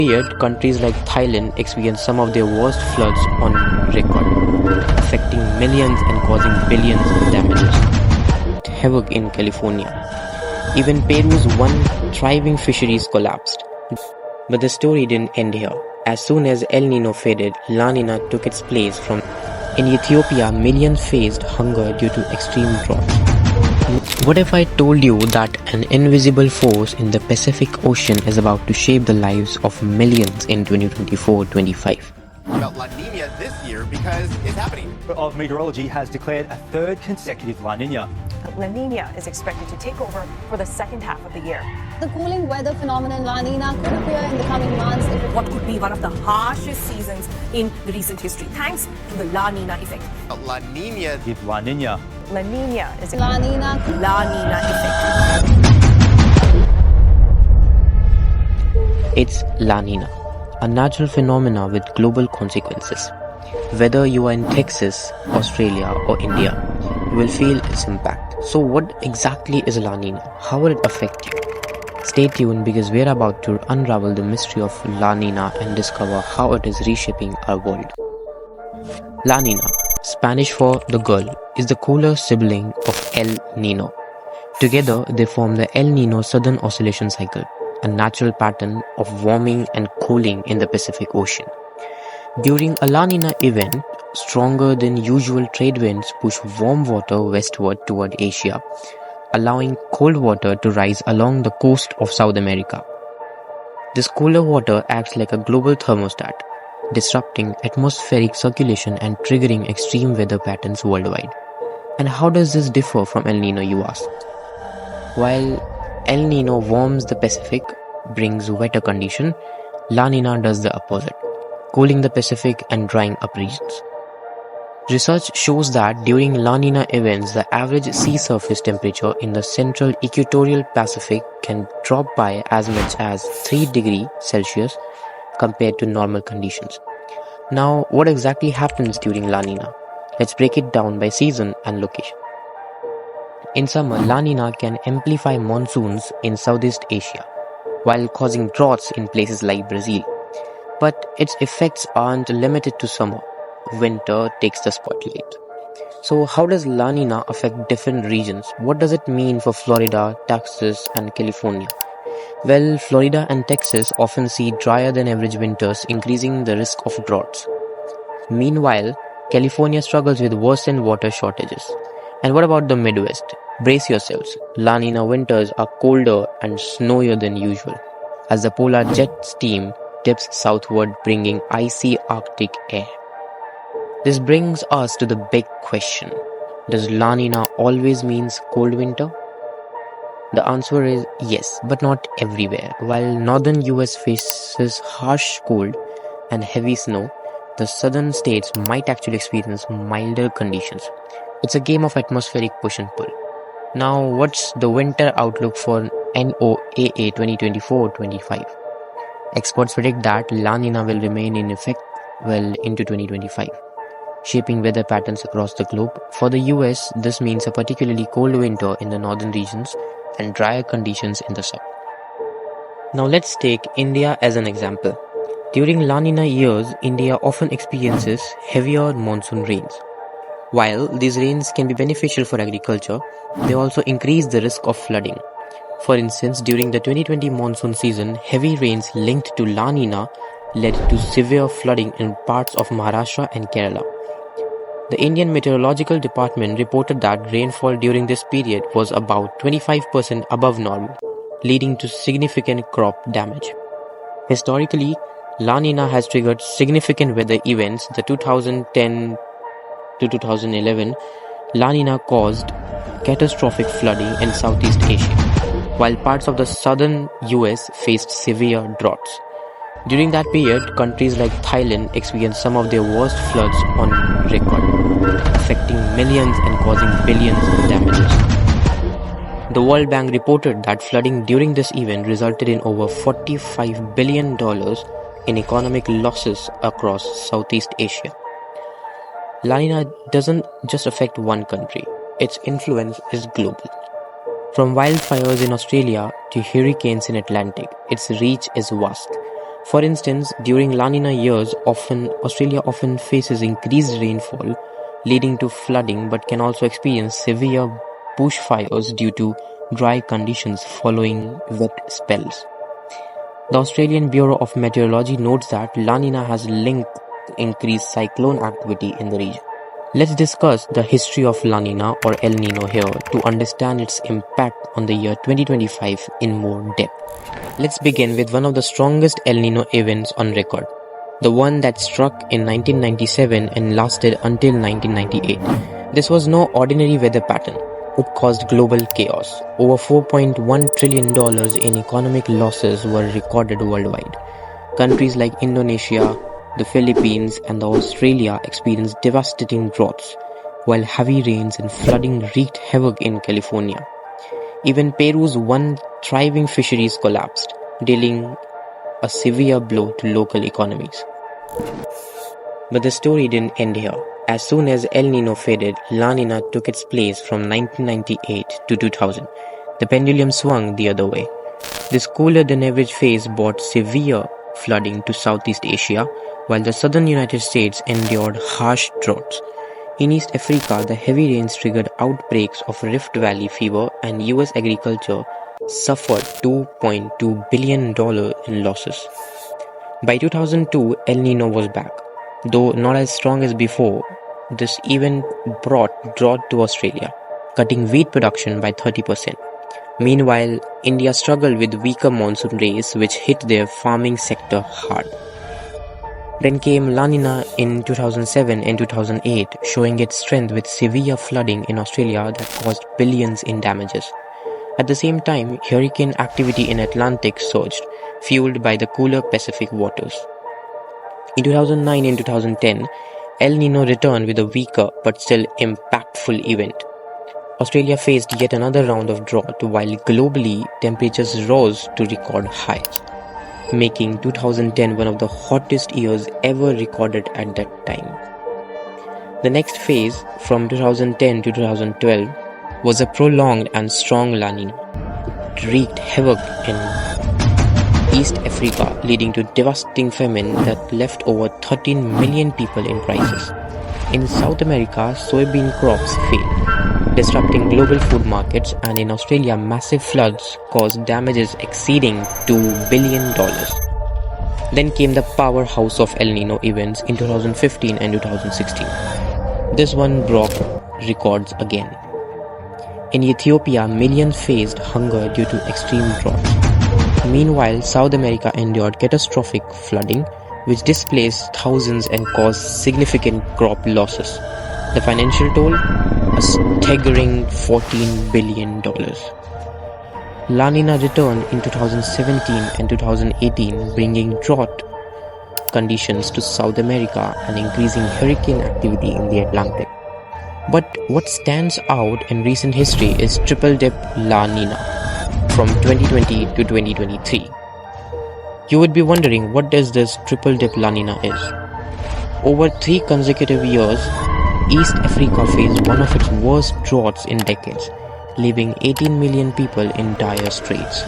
Period, countries like Thailand experienced some of their worst floods on record, affecting millions and causing billions in damages. Havoc in California. Even Peru's one thriving fisheries collapsed. But the story didn't end here. As soon as El Nino faded, La Nina took its place from. In Ethiopia, millions faced hunger due to extreme droughts. What if I told you that an invisible force in the Pacific Ocean is about to shape the lives of millions in 2024-25? About La Nina this year because it's happening. Of Meteorology has declared a third consecutive La Nina. La Nina is expected to take over for the second half of the year. The cooling weather phenomenon La Nina could appear in the coming months. What could be one of the harshest seasons in the recent history, thanks to the La Nina effect. La Nina. Give La Nina. La Nina is La Nina. La Nina effect. It's La Nina, a natural phenomena with global consequences. Whether you are in Texas, Australia or India, you will feel its impact. So what exactly is La Nina? How will it affect you? Stay tuned because we're about to unravel the mystery of La Nina and discover how it is reshaping our world. La Nina, Spanish for the girl, is the cooler sibling of El Nino. Together, they form the El Nino Southern Oscillation Cycle, a natural pattern of warming and cooling in the Pacific Ocean. During a La Nina event, stronger than usual trade winds push warm water westward toward Asia, allowing cold water to rise along the coast of South America. This cooler water acts like a global thermostat, disrupting atmospheric circulation and triggering extreme weather patterns worldwide. And how does this differ from El Nino, you ask? While El Nino warms the Pacific, brings wetter condition, La Nina does the opposite, cooling the Pacific and drying up regions. Research shows that during La Nina events, the average sea surface temperature in the central equatorial Pacific can drop by as much as 3 degrees Celsius compared to normal conditions. Now, what exactly happens during La Nina? Let's break it down by season and location. In summer, La Nina can amplify monsoons in Southeast Asia, while causing droughts in places like Brazil. But its effects aren't limited to summer. Winter takes the spotlight. So how does La Nina affect different regions? What does it mean for Florida, Texas and California? Well, Florida and Texas often see drier than average winters, increasing the risk of droughts. Meanwhile, California struggles with worsened water shortages. And what about the Midwest? Brace yourselves. La Nina winters are colder and snowier than usual, as the polar jet stream dips southward, bringing icy Arctic air. This brings us to the big question. Does La Nina always means cold winter? The answer is yes, but not everywhere. While northern US faces harsh cold and heavy snow, the southern states might actually experience milder conditions. It's a game of atmospheric push and pull. Now, what's the winter outlook for NOAA 2024-25? Experts predict that La Nina will remain in effect well into 2025. Shaping weather patterns across the globe. For the US, this means a particularly cold winter in the northern regions and drier conditions in the south. Now let's take India as an example. During La Nina years, India often experiences heavier monsoon rains. While these rains can be beneficial for agriculture, they also increase the risk of flooding. For instance, during the 2020 monsoon season, heavy rains linked to La Nina led to severe flooding in parts of Maharashtra and Kerala. The Indian Meteorological Department reported that rainfall during this period was about 25% above normal, leading to significant crop damage. Historically, La Nina has triggered significant weather events. The 2010 to 2011 La Nina caused catastrophic flooding in Southeast Asia, while parts of the southern US faced severe droughts. During that period, countries like Thailand experienced some of their worst floods on record, affecting millions and causing billions in damages. The World Bank reported that flooding during this event resulted in over $45 billion in economic losses across Southeast Asia. La Nina doesn't just affect one country, its influence is global. From wildfires in Australia to hurricanes in Atlantic, its reach is vast. For instance, during La Nina years, Australia often faces increased rainfall, leading to flooding, but can also experience severe bushfires due to dry conditions following wet spells. The Australian Bureau of Meteorology notes that La Nina has linked increased cyclone activity in the region. Let's discuss the history of La Nina or El Nino here to understand its impact on the year 2025 in more depth. Let's begin with one of the strongest El Nino events on record, the one that struck in 1997 and lasted until 1998. This was no ordinary weather pattern. It caused global chaos. Over $4.1 trillion in economic losses were recorded worldwide. Countries like Indonesia, the Philippines, and Australia experienced devastating droughts, while heavy rains and flooding wreaked havoc in California. Even Peru's one thriving fisheries collapsed, dealing a severe blow to local economies. But the story didn't end here. As soon as El Nino faded, La Nina took its place from 1998 to 2000. The pendulum swung the other way. This cooler-than-average phase brought severe flooding to Southeast Asia, while the southern United States endured harsh droughts. In East Africa, the heavy rains triggered outbreaks of Rift Valley fever, and US agriculture suffered $2.2 billion in losses. By 2002, El Nino was back. Though not as strong as before, this event brought drought to Australia, cutting wheat production by 30%. Meanwhile, India struggled with weaker monsoon rays, which hit their farming sector hard. Then came La Nina in 2007 and 2008, showing its strength with severe flooding in Australia that caused billions in damages. At the same time, hurricane activity in Atlantic surged, fueled by the cooler Pacific waters. In 2009 and 2010, El Nino returned with a weaker but still impactful event. Australia faced yet another round of drought, while globally temperatures rose to record highs, making 2010 one of the hottest years ever recorded at that time. The next phase, from 2010 to 2012, was a prolonged and strong La Nina. It wreaked havoc in East Africa, leading to devastating famine that left over 13 million people in crisis. In South America, soybean crops failed, disrupting global food markets, and in Australia, massive floods caused damages exceeding $2 billion. Then came the powerhouse of El Nino events in 2015 and 2016. This one broke records again. In Ethiopia, millions faced hunger due to extreme droughts. Meanwhile, South America endured catastrophic flooding, which displaced thousands and caused significant crop losses. The financial toll? A staggering $14 billion. La Nina returned in 2017 and 2018, bringing drought conditions to South America and increasing hurricane activity in the Atlantic. But what stands out in recent history is triple dip La Nina from 2020 to 2023. You would be wondering, what does this triple dip La Nina is? Over 3 consecutive years, East Africa faced one of its worst droughts in decades, leaving 18 million people in dire straits.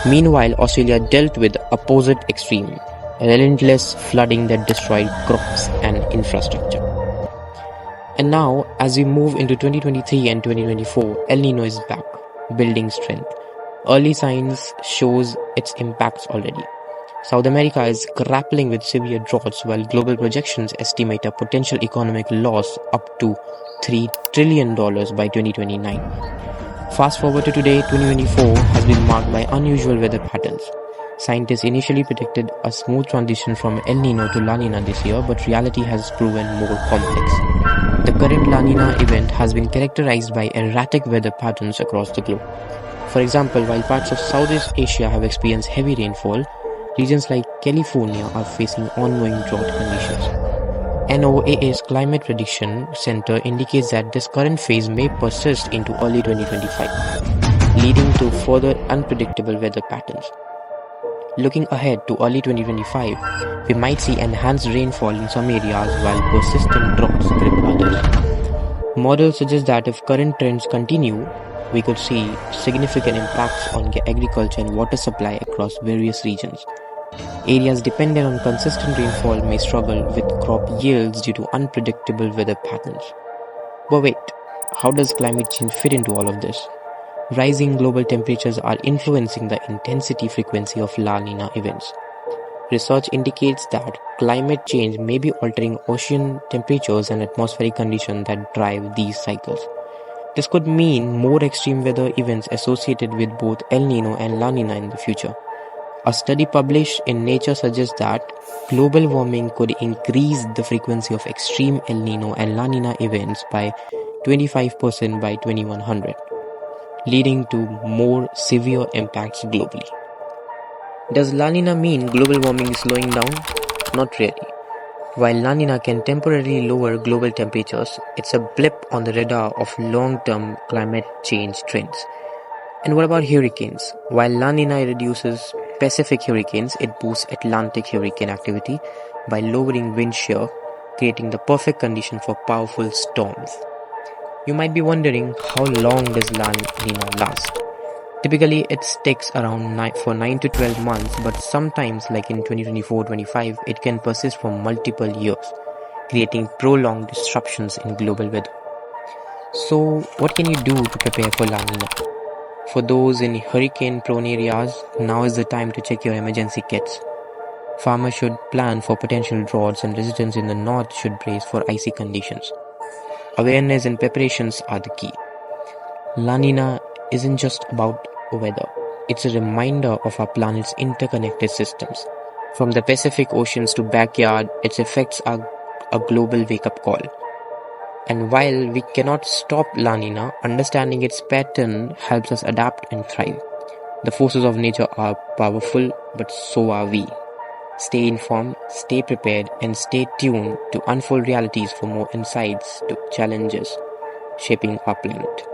Meanwhile, Australia dealt with the opposite extreme, relentless flooding that destroyed crops and infrastructure. And now, as we move into 2023 and 2024, El Nino is back, building strength. Early signs shows its impacts already. South America is grappling with severe droughts, while global projections estimate a potential economic loss up to $3 trillion by 2029. Fast forward to today, 2024 has been marked by unusual weather patterns. Scientists initially predicted a smooth transition from El Nino to La Nina this year, but reality has proven more complex. The current La Nina event has been characterized by erratic weather patterns across the globe. For example, while parts of Southeast Asia have experienced heavy rainfall, regions like California are facing ongoing drought conditions. NOAA's Climate Prediction Center indicates that this current phase may persist into early 2025, leading to further unpredictable weather patterns. Looking ahead to early 2025, we might see enhanced rainfall in some areas while persistent droughts grip others. Models suggest that if current trends continue, we could see significant impacts on agriculture and water supply across various regions. Areas dependent on consistent rainfall may struggle with crop yields due to unpredictable weather patterns. But wait, how does climate change fit into all of this? Rising global temperatures are influencing the intensity frequency of La Nina events. Research indicates that climate change may be altering ocean temperatures and atmospheric conditions that drive these cycles. This could mean more extreme weather events associated with both El Nino and La Nina in the future. A study published in Nature suggests that global warming could increase the frequency of extreme El Nino and La Nina events by 25% by 2100, leading to more severe impacts globally. Does La Nina mean global warming is slowing down? Not really. While La Nina can temporarily lower global temperatures, it's a blip on the radar of long-term climate change trends. And what about hurricanes? While La Nina reduces Pacific hurricanes, it boosts Atlantic hurricane activity by lowering wind shear, creating the perfect condition for powerful storms. You might be wondering, how long does La Nina last? Typically, it sticks around 9 to 12 months, but sometimes, like in 2024-25, it can persist for multiple years, creating prolonged disruptions in global weather. So, what can you do to prepare for La Nina? For those in hurricane-prone areas, now is the time to check your emergency kits. Farmers should plan for potential droughts, and residents in the north should brace for icy conditions. Awareness and preparations are the key. La Nina isn't just about weather. It's a reminder of our planet's interconnected systems. From the Pacific Oceans to backyard, its effects are a global wake-up call. And while we cannot stop La Nina, understanding its pattern helps us adapt and thrive. The forces of nature are powerful, but so are we. Stay informed, stay prepared, and stay tuned to Unfold Realities for more insights to challenges shaping our planet.